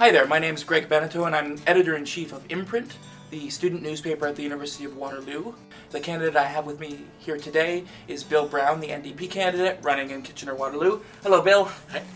Hi there, my name is Greg Beneteau and I'm Editor-in-Chief of Imprint, the student newspaper at the University of Waterloo. The candidate I have with me here today is Bill Brown, the NDP candidate running in Kitchener-Waterloo. Hello, Bill.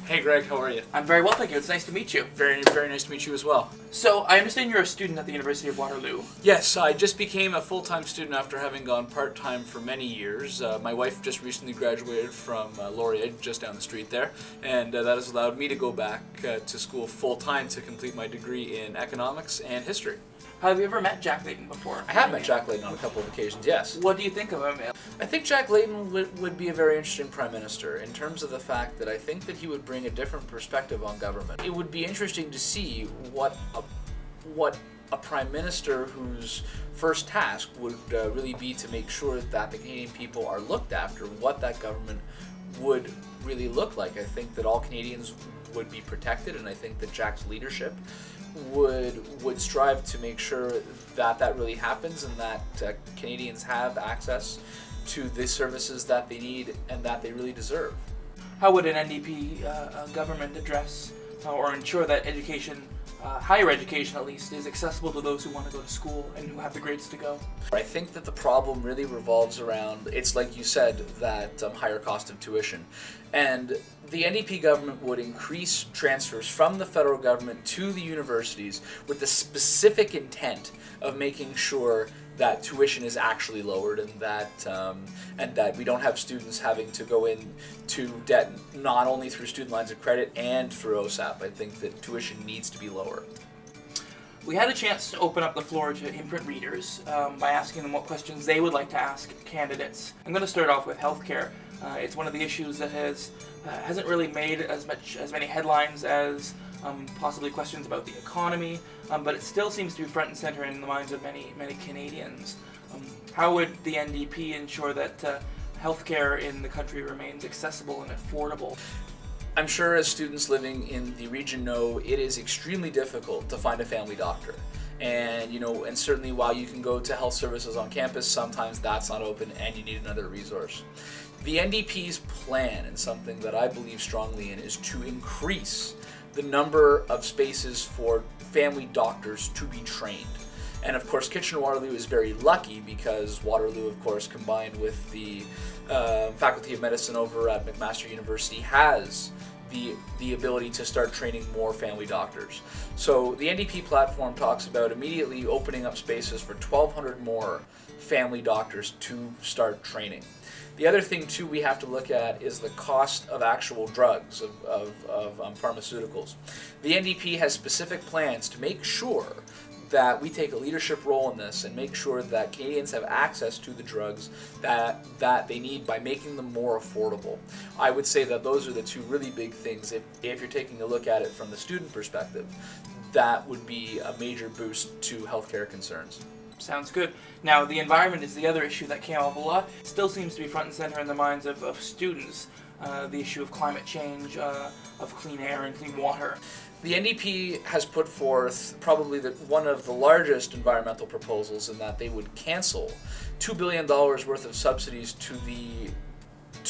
Hey Greg, how are you? I'm very well, thank you. It's nice to meet you. Very nice to meet you as well. So, I understand you're a student at the University of Waterloo. Yes, I just became a full-time student after having gone part-time for many years. My wife just recently graduated from Laurier, just down the street there, and that has allowed me to go back to school full-time to complete my degree in economics and history. Have you ever met Jack Layton before? I have met Jack Layton on a couple of occasions, yes. What do you think of him? I think Jack Layton would be a very interesting Prime Minister in terms of the fact that I think that he would bring a different perspective on government. It would be interesting to see what a Prime Minister whose first task would really be to make sure that the Canadian people are looked after, what that government would really look like. I think that all Canadians would be protected, and I think that Jack's leadership would strive to make sure that that really happens and that Canadians have access to the services that they need and that they really deserve. How would an NDP government address or ensure that education, higher education at least, is accessible to those who want to go to school and who have the grades to go? I think that the problem really revolves around, it's like you said, that higher cost of tuition. And the NDP government would increase transfers from the federal government to the universities with the specific intent of making sure that tuition is actually lowered and that we don't have students having to go into debt not only through student lines of credit and through OSAP. I think that tuition needs to be lower. We had a chance to open up the floor to Imprint readers by asking them what questions they would like to ask candidates. I'm going to start off with healthcare. It's one of the issues that hasn't really made as many headlines as possibly questions about the economy, but it still seems to be front and center in the minds of many Canadians. How would the NDP ensure that healthcare in the country remains accessible and affordable? I'm sure as students living in the region know, it is extremely difficult to find a family doctor. And and certainly while you can go to health services on campus, sometimes that's not open and you need another resource. The NDP's plan, and something that I believe strongly in, is to increase the number of spaces for family doctors to be trained. And of course Kitchener-Waterloo is very lucky because Waterloo, of course, combined with the Faculty of Medicine over at McMaster University, has the ability to start training more family doctors. So the NDP platform talks about immediately opening up spaces for 1,200 more family doctors to start training. The other thing too we have to look at is the cost of actual drugs, of pharmaceuticals. The NDP has specific plans to make sure that we take a leadership role in this and make sure that Canadians have access to the drugs that they need by making them more affordable. I would say that those are the two really big things. If you're taking a look at it from the student perspective, that would be a major boost to healthcare concerns. Sounds good. Now, the environment is the other issue that came up a lot. It still seems to be front and center in the minds of students. The issue of climate change, of clean air and clean water. The NDP has put forth probably one of the largest environmental proposals in that they would cancel $2 billion worth of subsidies to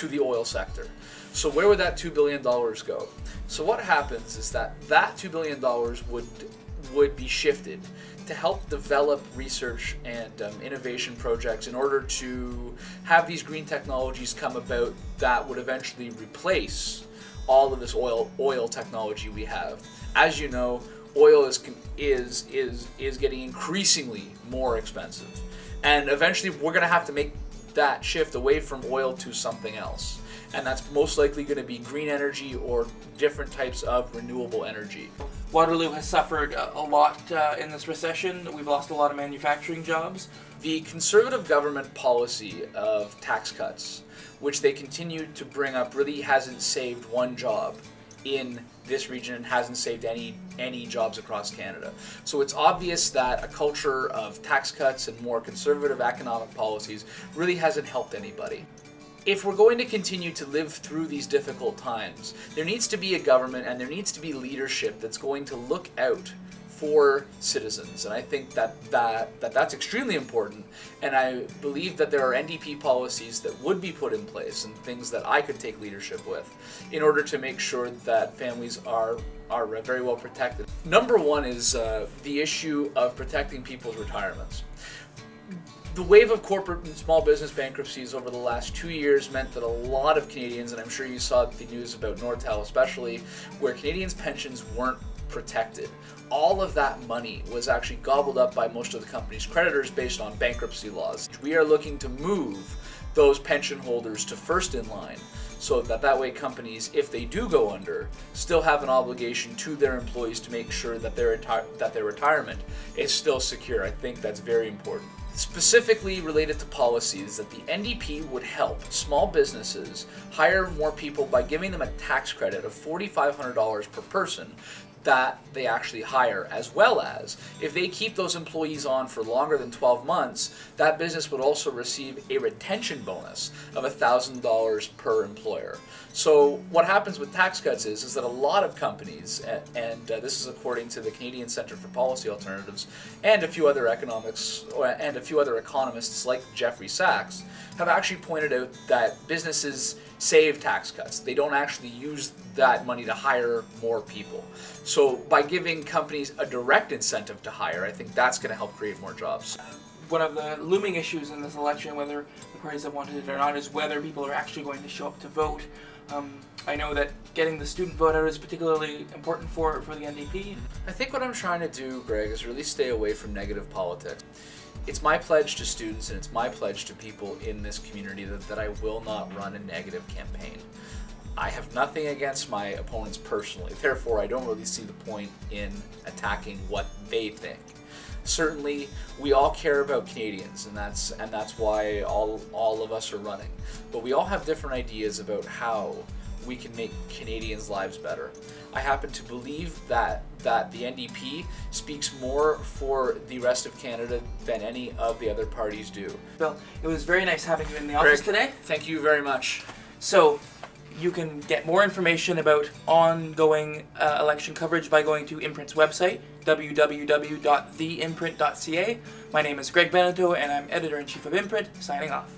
the oil sector. So where would that $2 billion go? So what happens is that $2 billion would be shifted to help develop research and innovation projects in order to have these green technologies come about that would eventually replace all of this oil technology we have. As you know, oil is getting increasingly more expensive, and eventually we're going to have to make that shift away from oil to something else. And that's most likely going to be green energy or different types of renewable energy. Waterloo has suffered a lot in this recession. We've lost a lot of manufacturing jobs. The Conservative government policy of tax cuts, which they continue to bring up, really hasn't saved one job in this region and hasn't saved any jobs across Canada. So it's obvious that a culture of tax cuts and more conservative economic policies really hasn't helped anybody. If we're going to continue to live through these difficult times, there needs to be a government and there needs to be leadership that's going to look out for citizens, and I think that's extremely important, and I believe that there are NDP policies that would be put in place and things that I could take leadership with in order to make sure that families are very well protected. Number one is the issue of protecting people's retirements. The wave of corporate and small business bankruptcies over the last 2 years meant that a lot of Canadians, and I'm sure you saw the news about Nortel especially, where Canadians' pensions weren't protected. All of that money was actually gobbled up by most of the company's creditors based on bankruptcy laws. We are looking to move those pension holders to first in line, so that way companies, if they do go under, still have an obligation to their employees to make sure that their retirement is still secure. I think that's very important. Specifically related to policies, that the NDP would help small businesses hire more people by giving them a tax credit of $4,500 per person that they actually hire, as well as if they keep those employees on for longer than 12 months, that business would also receive a retention bonus of $1,000 per employer. So what happens with tax cuts is that a lot of companies, and this is according to the Canadian Centre for Policy Alternatives and a few other economists and a few other economists like Jeffrey Sachs, have actually pointed out that businesses save tax cuts. They don't actually use that money to hire more people. So by giving companies a direct incentive to hire, I think that's going to help create more jobs. One of the looming issues in this election, whether the parties have wanted it or not, is whether people are actually going to show up to vote. I know that getting the student vote out is particularly important for the NDP. I think what I'm trying to do, Greg, is really stay away from negative politics. It's my pledge to students and it's my pledge to people in this community that I will not run a negative campaign. I have nothing against my opponents personally, therefore I don't really see the point in attacking what they think. Certainly, we all care about Canadians, and that's why all of us are running. But we all have different ideas about how we can make Canadians' lives better. I happen to believe that the NDP speaks more for the rest of Canada than any of the other parties do. Bill, it was very nice having you in the office today. Thank you very much. So, you can get more information about ongoing election coverage by going to Imprint's website, www.theimprint.ca. My name is Greg Beneteau, and I'm Editor-in-Chief of Imprint, signing off.